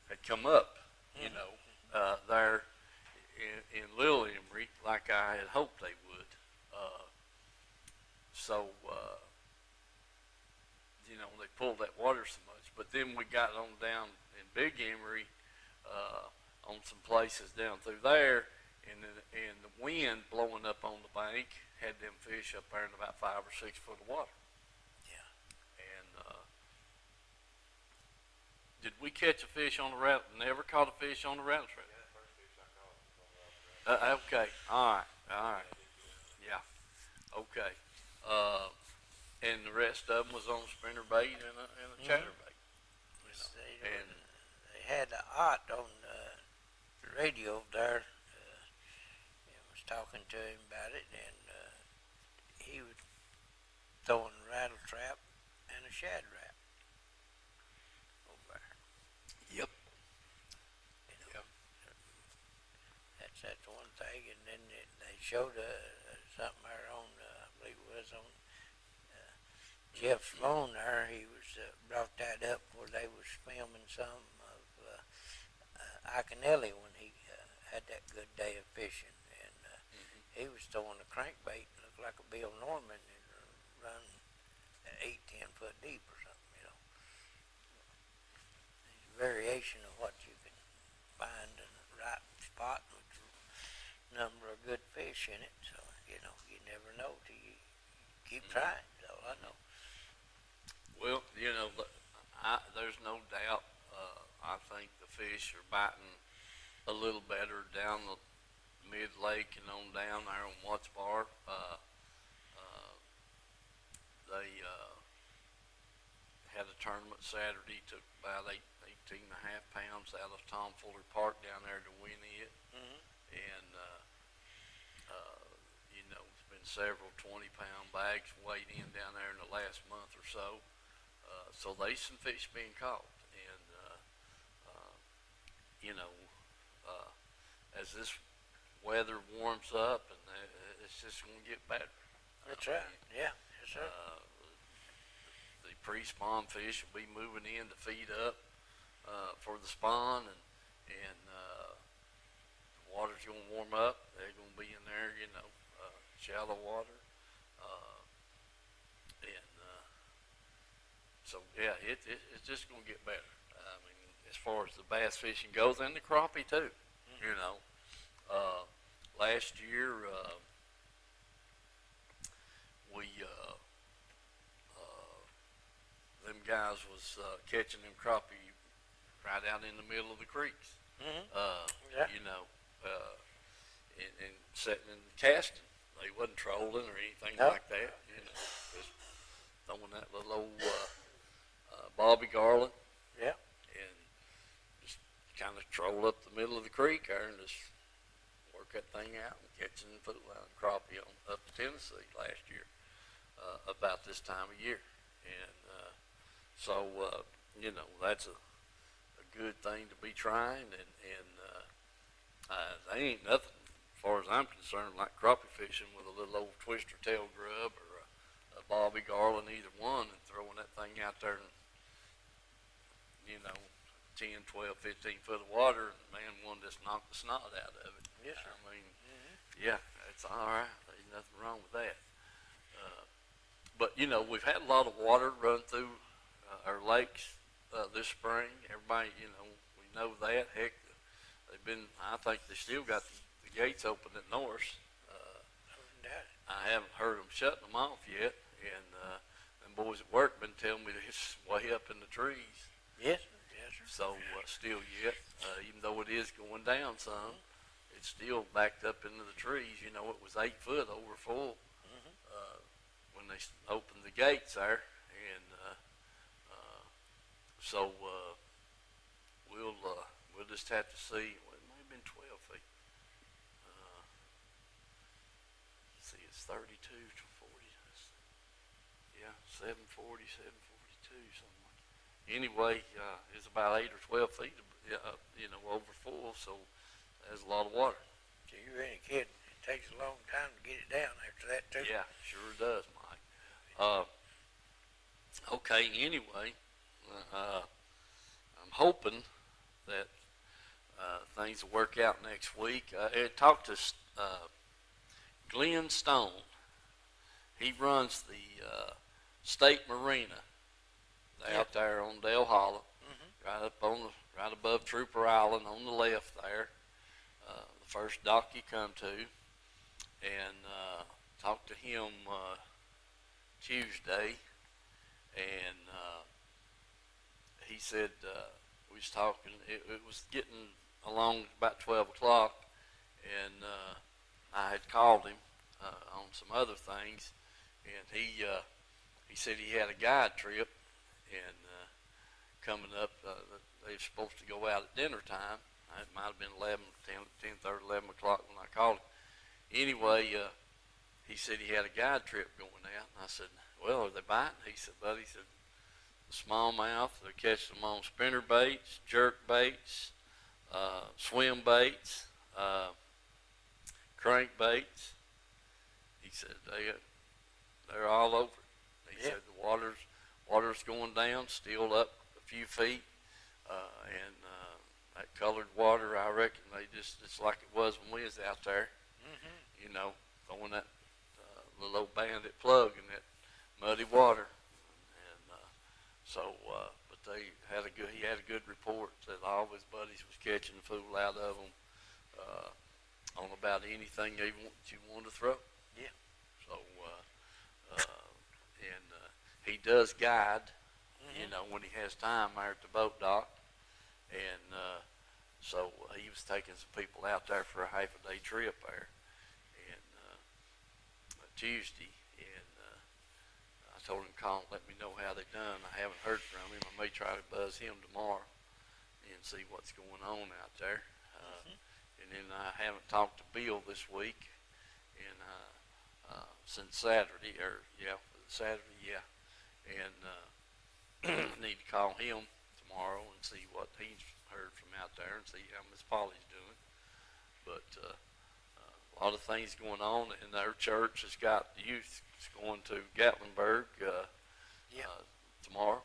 Speaker 1: had come up, you know, there in Little Emery like I had hoped they would. You know, they pulled that water so much. But then we got on down in Big Emery, on some places down through there, and the wind blowing up on the bank had them fish up there in about 5 or 6 foot of water.
Speaker 2: Yeah.
Speaker 1: And did we catch a fish on the rattle? Never caught a fish on the rattle trap. Okay. All right. Yeah. Okay. And the rest of them was on spinner bait and a chatterbait. You know. And
Speaker 2: They had a Ott on the radio there. I was talking to him about it, and he was throwing a rattle trap and a shad trap over there.
Speaker 1: yep.
Speaker 2: You know, that's one thing. And then they showed something there on, I believe it was on Jeff's phone there. He was brought that up where they was filming some of Iaconelli when he had that good day of fishing, and he was throwing a crankbait, looked like a Bill Norman, and run 8-10 foot deep or something. You know, it's a variation of what you can find in the right spot with a number of good fish in it. So you know, you never know till you keep trying. So I know.
Speaker 1: Well, you know, there's no doubt. I think the fish are biting a little better down the mid-lake and on down there on Watts Bar. They had a tournament Saturday, took about 18 and a half pounds out of Tom Fuller Park down there to win it. And, you know, there's been several 20-pound bags weighed in down there in the last month or so. So there's some fish being caught. And, you know, as this weather warms up, and it's just going to get better.
Speaker 2: That's right. Yeah. Yes, sir.
Speaker 1: The pre-spawn fish will be moving in to feed up for the spawn, and the water's going to warm up. They're going to be in there, you know, shallow water, and so yeah, it's just going to get better. I mean, as far as the bass fishing goes, and the crappie too. You know, last year we them guys was catching them crappie right out in the middle of the creeks.
Speaker 2: Yeah.
Speaker 1: You know, and setting and casting. They wasn't trolling or anything
Speaker 2: No.
Speaker 1: like that. You know, just throwing that little old Bobby Garland
Speaker 2: Yeah.
Speaker 1: and just kind of troll up the middle of the creek there and just work that thing out and catching footline crappie on up to Tennessee last year about this time of year. And so, you know, that's a good thing to be trying, and they ain't nothing, as far as I'm concerned, like crappie fishing with a little old twister tail grub or a Bobby Garland, either one, and throwing that thing out there and, you know, 10, 12, 15 foot of water, and man, one just knocked the snot out of it.
Speaker 2: Yes, sir.
Speaker 1: I mean, yeah, it's all right. There's nothing wrong with that. But, you know, we've had a lot of water run through our lakes this spring. Everybody, you know, we know that. Heck, they've been, I think they still got the gates open at Norris. I haven't heard them shutting them off yet. And them boys at work been telling me that it's way up in the trees.
Speaker 2: Yes, sir. Yes, sir.
Speaker 1: So still yet, even though it is going down some, it's still backed up into the trees. You know, it was 8 foot over full when they opened the gates there, and so we'll just have to see. Well, it may have been 12 feet. Let's see, it's 32 to 40. Yeah, 740, 742, something like that. Anyway, it's about 8 or 12 feet, you know, over full, so there's a lot of water.
Speaker 2: So you ain't kidding. It takes a long time to get it down after that, too.
Speaker 1: Yeah, sure does, Mike. Okay, anyway, I'm hoping that things will work out next week. I talked to Glenn Stone. He runs the State Marina out there on Dale Hollow, right above Trooper Island on the left there. The first dock you come to, and talked to him Tuesday, and he said we was talking. It was getting along about 12 o'clock, and I had called him on some other things, and he said he had a guide trip, and coming up. They were supposed to go out at dinner time. It might have been 10:30, 11 o'clock when I called him. Anyway, he said he had a guide trip going out, and I said, well, are they biting? He said, buddy, he said, the smallmouth, they're catching them on spinner baits, jerk baits, swim baits, crank baits. He said they're all over it. He said the water's going down, still up a few feet, and that colored water, I reckon it's like it was when we was out there, you know, throwing that little old bandit plug in that muddy water, and but he had a good report that all his buddies was catching the fool out of them on about anything you want to throw.
Speaker 2: Yeah.
Speaker 1: So he does guide, you know, when he has time there at the boat dock, and so he was was taking some people out there for a half a day trip there, and Tuesday, and I told him to call and let me know how they done. I haven't heard from him. I may try to buzz him tomorrow and see what's going on out there. And then I haven't talked to Bill this week, and since Saturday, Saturday, and need to call him tomorrow and see what he's heard from out there and see how Miss Polly's doing. But a lot of things going on, and our church has got the youth going to Gatlinburg tomorrow,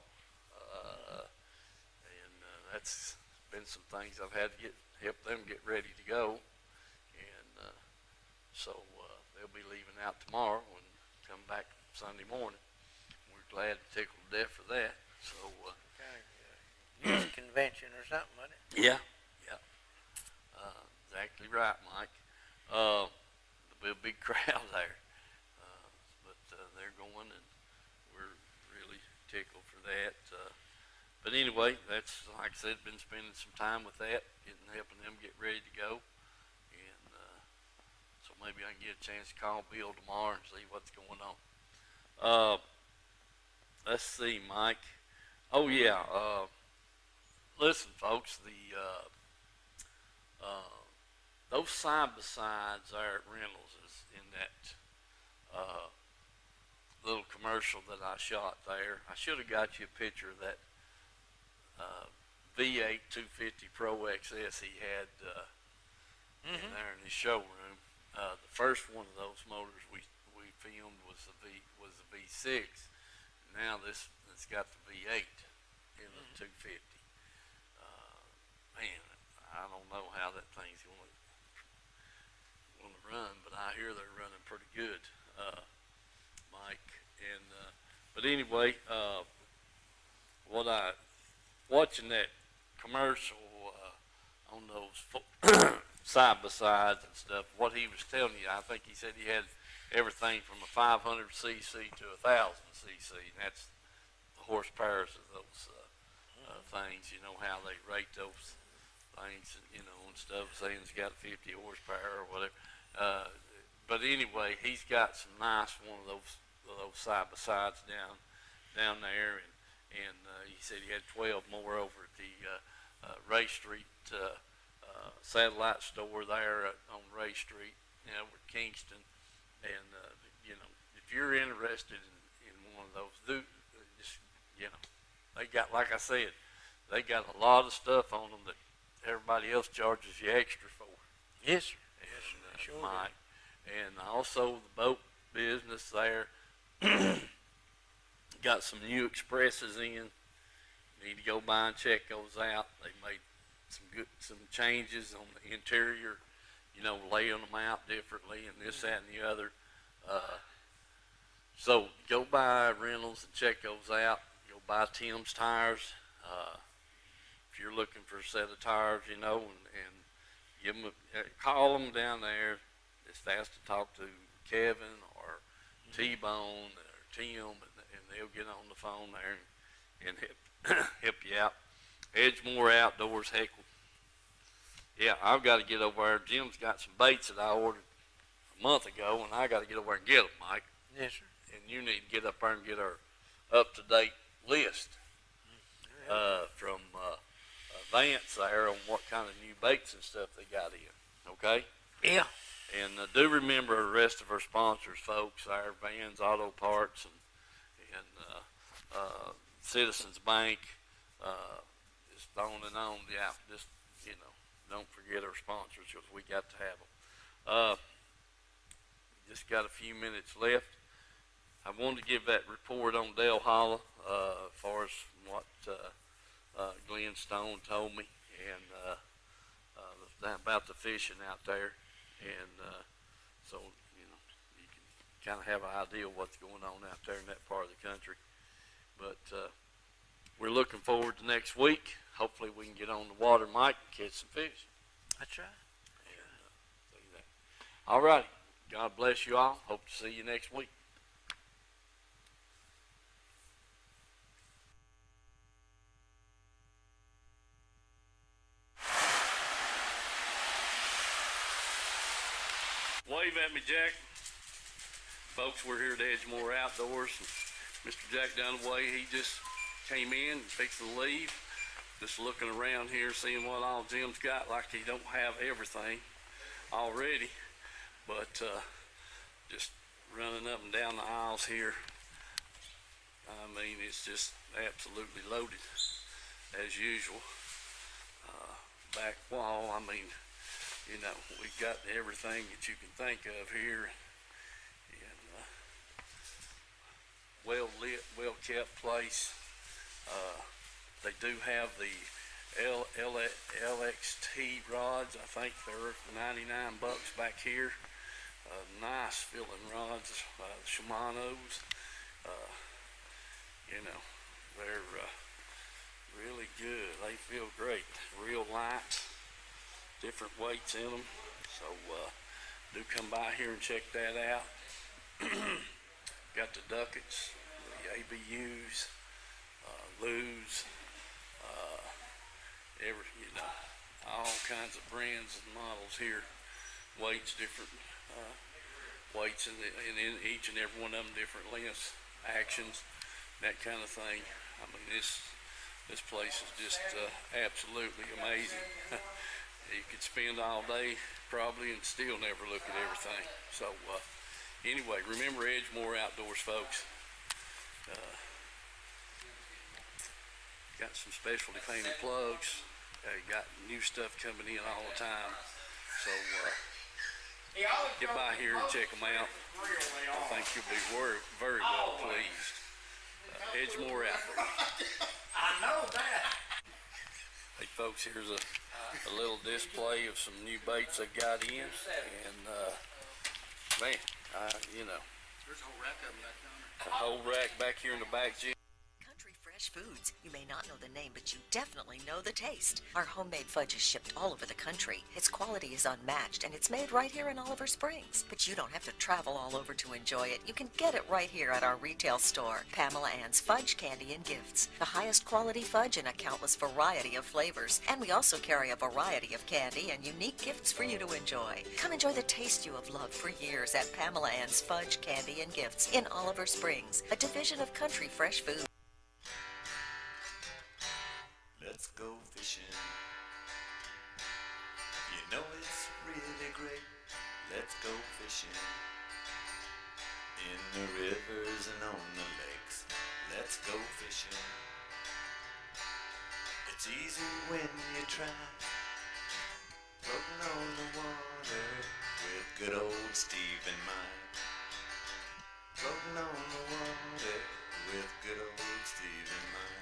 Speaker 1: and that's been some things I've had to help them get ready to go, and so they'll be leaving out tomorrow and come back Sunday morning. We're glad to tickle to death for that. So
Speaker 2: Youth convention or something, wasn't it?
Speaker 1: yeah, exactly right, Mike. There'll be a big crowd there, but they're going, and we're really tickled for that. But anyway, that's, like I said, been spending some time with that, helping them get ready to go, and so maybe I can get a chance to call Bill tomorrow and see what's going on. Let's see, Mike. Oh yeah. Listen, folks, those side-by-sides there at Reynolds is in that little commercial that I shot there. I should have got you a picture of that V8 250 Pro XS he had in there in his showroom. The first one of those motors we filmed was the V6. Now it's got the V8 in the 250. Man, I don't know how that thing's going to run, but I hear they're running pretty good, Mike. And but anyway, watching that commercial on those side by sides and stuff, what he was telling you, I think he said he had everything from a 500 cc to a 1,000 cc, and that's the horsepower of those things. You know how they rate those things, and stuff, saying it's got 50 horsepower or whatever. But anyway, he's got some nice one of those side by sides down there, and he said he had 12 more over at the Ray Street satellite store there on Ray Street, over Kingston. And if you're interested in one of those, just they got, like I said, they got a lot of stuff on them that everybody else charges you extra for.
Speaker 2: Yes, sir.
Speaker 1: And,
Speaker 2: sure
Speaker 1: Mike, and also the boat business there got some new Expresses in. Need to go by and check those out. They made some changes on the interior, laying them out differently and this, that, and the other. So go by Reynolds and check those out. Go by Tim's Tires. If you're looking for a set of tires, and give them call them down there. Just ask to talk to Kevin or T-Bone or Tim, and they'll get on the phone there and help you out. Edgemore Outdoors, heck, yeah, I've got to get over there. Jim's got some baits that I ordered a month ago, and I got to get over there and get them, Mike.
Speaker 2: Yes, sir.
Speaker 1: And you need to get up there and get our up-to-date list from Vance there on what kind of new baits and stuff they got in, okay?
Speaker 2: Yeah.
Speaker 1: And do remember the rest of our sponsors, folks, our Vans Auto Parts and Citizens Bank, just on and on. Yeah, just, don't forget our sponsors, because we got to have them. Just got a few minutes left. I wanted to give that report on Dale Holla, as far as what Glenn Stone told me, and about the fishing out there. And so, you can kind of have an idea of what's going on out there in that part of the country. But we're looking forward to next week. Hopefully we can get on the water, Mike, and catch some fish.
Speaker 2: That's right.
Speaker 1: And, see that. All righty. God bless you all. Hope to see you next week. Wave at me, Jack. Folks, we're here at Edgemore Outdoors. Mr. Jack Dunaway, he just came in and fixed to leave. Just looking around here, seeing what all Jim's got, like he don't have everything already. But just running up and down the aisles here, I mean, it's just absolutely loaded as usual. Back wall, I mean, you know, we've got everything that you can think of here. And well lit, well kept place. They do have the LXT rods. I think they're $99 back here. Nice filling rods, Shimano's. You know, they're really good. They feel great. Real light, different weights in them. So do come by here and check that out. Got the ducats, the ABUs, Lus, all kinds of brands and models here. Weights, different weights in each and every one of them, different lengths, actions, that kind of thing. I mean, this place is just absolutely amazing. You could spend all day probably and still never look at everything. So anyway, remember Edgemore Outdoors, folks. Got some specialty painted plugs. Got new stuff coming in all the time. So get by here and check them out. I think you'll be very well pleased. Edgemore Outdoors.
Speaker 5: I know that.
Speaker 1: Hey folks, here's a little display of some new baits I got in, and man, you know,
Speaker 5: There's a whole rack of them back yonder.
Speaker 1: a whole rack back here in the back, Jim.
Speaker 8: Country Fresh Foods. You may not know the name, but you definitely know the taste. Our homemade fudge is shipped all over the country. Its quality is unmatched, and it's made right here in Oliver Springs. But you don't have to travel all over to enjoy it. You can get it right here at our retail store, Pamela Ann's Fudge, Candy, and Gifts. The highest quality fudge in a countless variety of flavors. And we also carry a variety of candy and unique gifts for you to enjoy. Come enjoy the taste you have loved for years at Pamela Ann's Fudge, Candy, and Gifts in Oliver Springs, a division of Country Fresh Foods.
Speaker 9: Let's go fishing. You know it's really great. Let's go fishing. In the rivers and on the lakes. Let's go fishing. It's easy when you try. Floating on the water with good old Steve in mind. Floating on the water with good old Steve in mind.